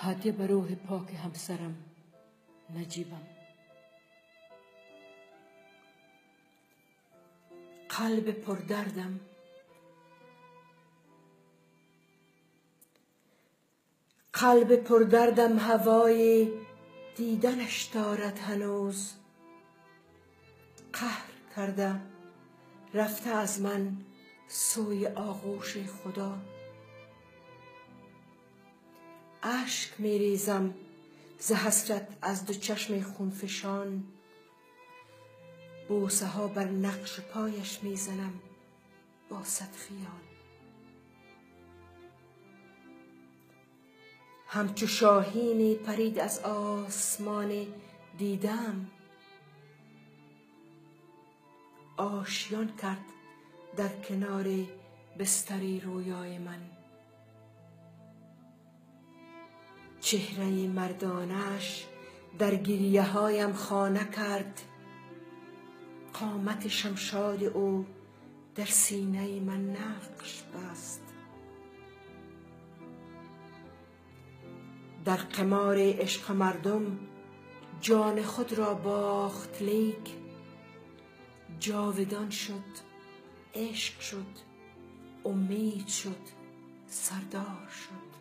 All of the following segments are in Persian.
هدیه به روح پاک همسرم نجیبم. قلب پردردم هوای دیدنش دارد هنوز. قهر کرده رفته از من سوی آغوش خدا. اشک می ریزم ز حسرت از دو چشم خونفشان. بوسه ها بر نقش پایش می زنم با صد خیال. همچو شاهینی پرید از آسمان دیدم. آشیان کرد در کنار بستر رویای من. چهره مردانش در گریه هایم خانه کرد. قامت شمشاد او در سینه من نقش بست. در قمار عشق مردم جان خود را باخت، لیک جاودان شد، عشق شد، امید شد، سردار شد.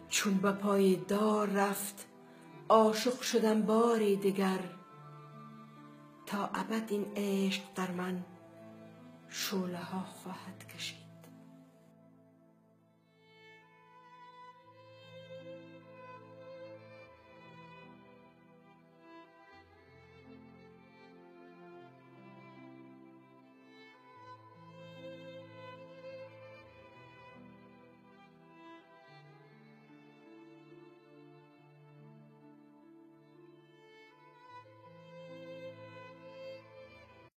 چون به پای دار رفت عاشق شدم باری دگر. تا ابد این عشق در من شعله ها خواهد کشید.